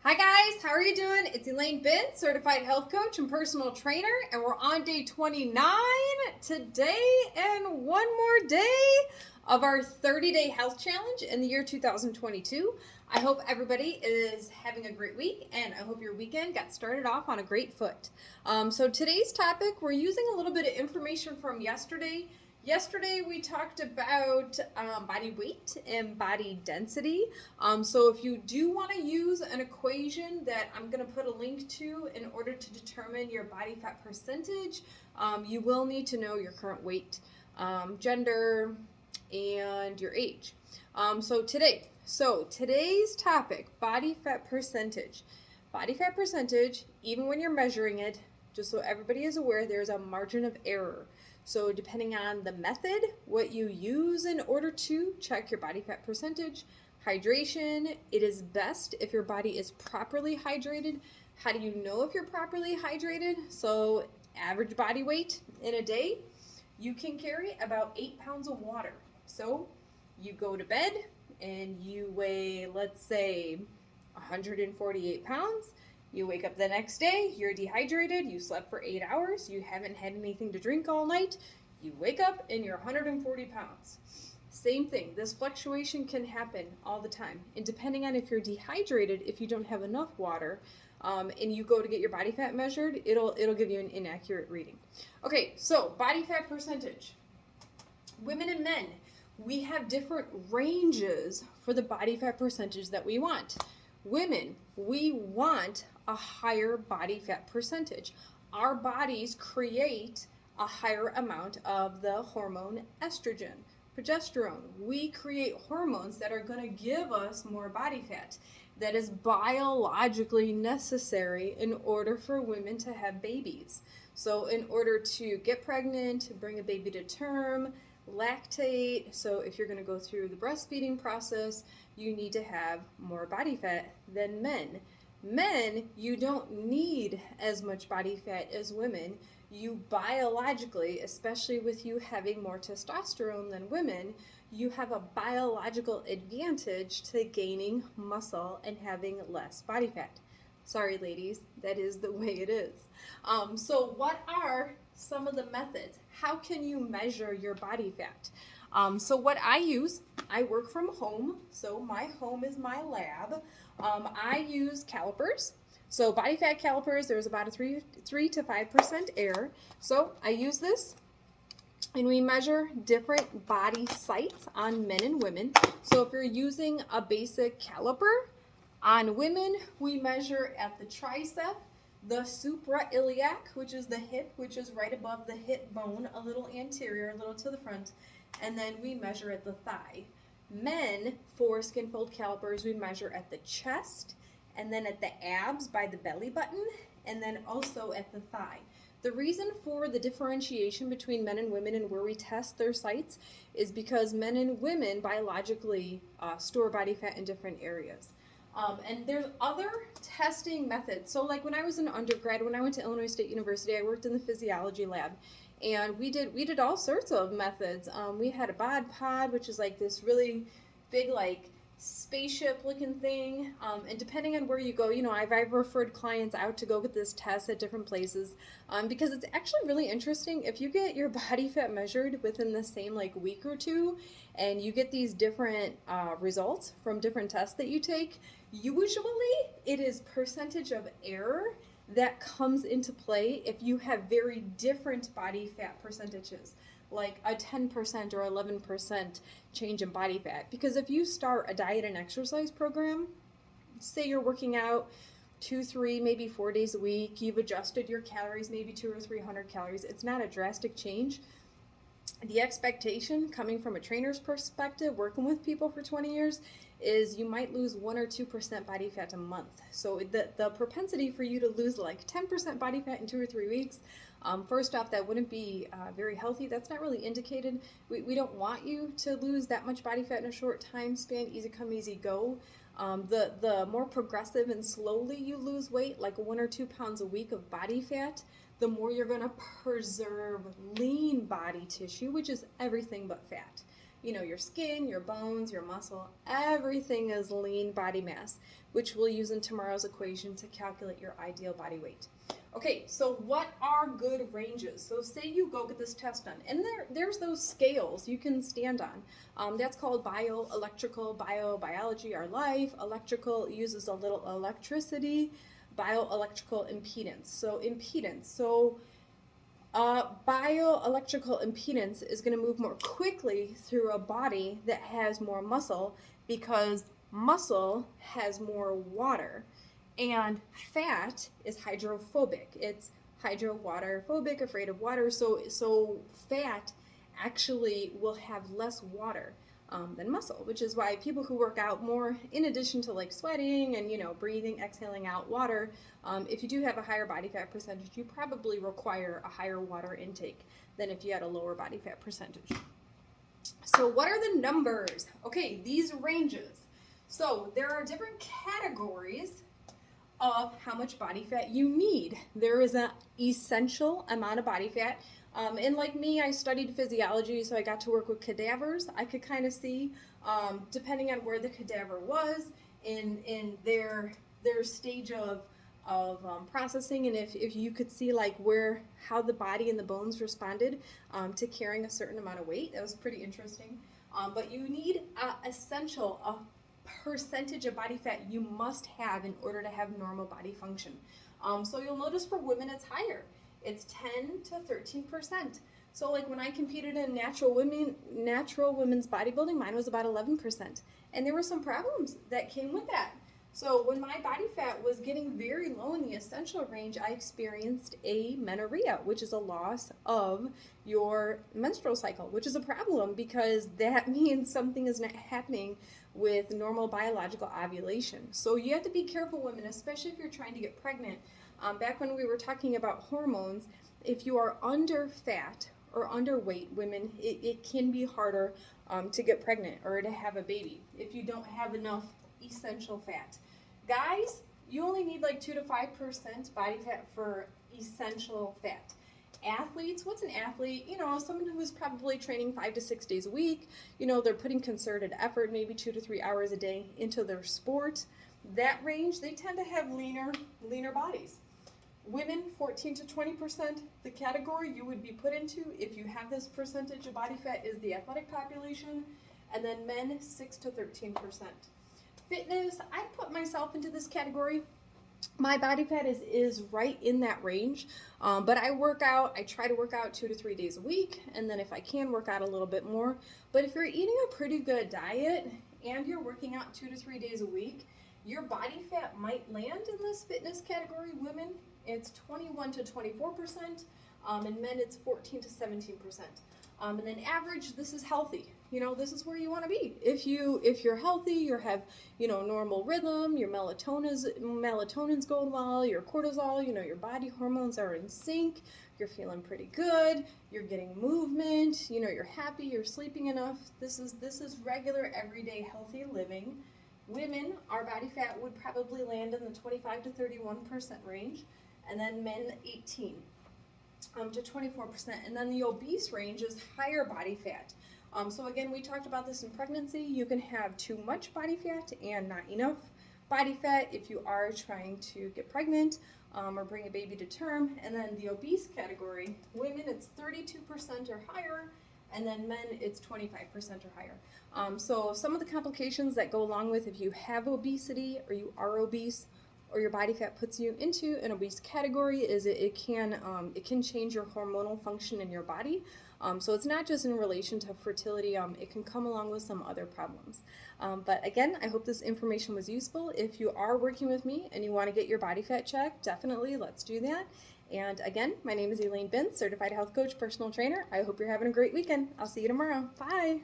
Hi guys, how are you doing? It's Elaine Bintz, certified health coach and personal trainer, and we're on day 29 today and one more day of our 30-day health challenge in the year 2022. I hope everybody is having a great week, and I hope your weekend got started off on a great foot. So today's topic, we're using a little bit of information from yesterday. Yesterday we talked about body weight and body density. So if you do want to use an equation that I'm going to put a link to in order to determine your body fat percentage, you will need to know your current weight, gender, and your age. Today's topic, body fat percentage. Body fat percentage, even when you're measuring it, just so everybody is aware, there's a margin of error. So depending on the method, what you use in order to check your body fat percentage, hydration, it is best if your body is properly hydrated. How do you know if you're properly hydrated? So average body weight in a day, you can carry about 8 pounds of water. So you go to bed and you weigh, let's say, 148 pounds. You wake up the next day, you're dehydrated, you slept for 8 hours, you haven't had anything to drink all night, you wake up and you're 140 pounds. Same thing, this fluctuation can happen all the time. And depending on if you're dehydrated, if you don't have enough water, and you go to get your body fat measured, it'll give you an inaccurate reading. Okay, so body fat percentage. Women and men, we have different ranges for the body fat percentage that we want. Women, we want a higher body fat percentage. Our bodies create a higher amount of the hormone estrogen, progesterone. We create hormones that are going to give us more body fat. That is biologically necessary in order for women to have babies. So in order to get pregnant, bring a baby to term, lactate, so if you're going to go through the breastfeeding process, you need to have more body fat than men. Men, you don't need as much body fat as women. You biologically, especially with you having more testosterone than women, you have a biological advantage to gaining muscle and having less body fat. Sorry, ladies, that is the way it is. So what are some of the methods? How can you measure your body fat? So what I use, I work from home, so my home is my lab. I use calipers. So body fat calipers, there's about a 3 to 5% error. So I use this, and we measure different body sites on men and women. So if you're using a basic caliper, on women, we measure at the tricep, the suprailiac, which is the hip, which is right above the hip bone, a little anterior, a little to the front, and then we measure at the thigh. Men, for skin fold calipers, we measure at the chest, and then at the abs by the belly button, and then also at the thigh. The reason for the differentiation between men and women and where we test their sites is because men and women biologically store body fat in different areas. And there's other testing methods. So like when I was an undergrad, when I went to Illinois State University, I worked in the physiology lab, and we did all sorts of methods. We had a bod pod, which is like this really big like spaceship looking thing, and depending on where you go, I've referred clients out to go get this test at different places, because it's actually really interesting. If you get your body fat measured within the same like week or two, and you get these different results from different tests that you take, usually it is percentage of error that comes into play if you have very different body fat percentages, like a 10% or 11% change in body fat. Because if you start a diet and exercise program, say you're working out 2, 3, maybe 4 days a week, you've adjusted your calories, maybe 200 or 300 calories, it's not a drastic change. The expectation coming from a trainer's perspective, working with people for 20 years, is you might lose 1 or 2% body fat a month. So the propensity for you to lose like 10% body fat in 2 or 3 weeks, first off, that wouldn't be very healthy. That's not really indicated. We don't want you to lose that much body fat in a short time span. Easy come, easy go. The more progressive and slowly you lose weight, like 1 or 2 pounds a week of body fat, the more you're going to preserve lean body tissue, which is everything but fat. your skin, your bones, your muscle, everything is lean body mass, which we'll use in tomorrow's equation to calculate your ideal body weight. Okay, so what are good ranges? So say you go get this test done, and there's those scales you can stand on. That's called bioelectrical, biobiology, our life. Electrical uses a little electricity. Bioelectrical impedance. So bioelectrical impedance is going to move more quickly through a body that has more muscle because muscle has more water. And fat is hydrophobic. It's hydrowaterphobic, afraid of water. So fat actually will have less water than muscle, which is why people who work out more, in addition to like sweating and breathing, exhaling out water, if you do have a higher body fat percentage, you probably require a higher water intake than if you had a lower body fat percentage. So what are the numbers? Okay, these ranges. So there are different categories of how much body fat you need. There is an essential amount of body fat. And like me, I studied physiology, so I got to work with cadavers. I could kind of see, depending on where the cadaver was in their stage of processing, and if you could see like how the body and the bones responded to carrying a certain amount of weight. That was pretty interesting. But you need a percentage of body fat you must have in order to have normal body function. So you'll notice for women it's higher. It's 10 to 13%. So like when I competed in natural women's bodybuilding, mine was about 11%. And there were some problems that came with that. So when my body fat was getting very low in the essential range, I experienced amenorrhea, which is a loss of your menstrual cycle, which is a problem because that means something is not happening with normal biological ovulation. So you have to be careful, women, especially if you're trying to get pregnant. Back when we were talking about hormones, if you are under fat or underweight, women, it can be harder to get pregnant or to have a baby if you don't have enough essential fat. Guys, you only need like 2 to 5% body fat for essential fat. Athletes, what's an athlete? Someone who's probably training 5 to 6 days a week. They're putting concerted effort, maybe 2 to 3 hours a day into their sport. That range, they tend to have leaner bodies. Women, 14 to 20%. The category you would be put into if you have this percentage of body fat is the athletic population, and then men, 6 to 13%. Fitness, I put myself into this category. My body fat is right in that range, but I try to work out 2 to 3 days a week, and then if I can, work out a little bit more. But if you're eating a pretty good diet and you're working out 2 to 3 days a week, your body fat might land in this fitness category. Women, it's 21 to 24%, and men, it's 14 to 17%. And then average, this is healthy. This is where you want to be. If you're healthy, you have, normal rhythm, your melatonin's going well, your cortisol, your body hormones are in sync, you're feeling pretty good, you're getting movement, you're happy, you're sleeping enough. This is regular, everyday, healthy living. Women, our body fat would probably land in the 25 to 31% range, and then men, 18 to 24%. And then the obese range is higher body fat. So again, we talked about this in pregnancy. You can have too much body fat and not enough body fat if you are trying to get pregnant or bring a baby to term. And then the obese category, women, it's 32% or higher, and then men, it's 25% or higher. So some of the complications that go along with if you have obesity or you are obese or your body fat puts you into an obese category is it can change your hormonal function in your body. So it's not just in relation to fertility, it can come along with some other problems. But again, I hope this information was useful. If you are working with me and you want to get your body fat checked, definitely let's do that. And again, my name is Elaine Bintz, Certified Health Coach, Personal Trainer. I hope you're having a great weekend. I'll see you tomorrow. Bye.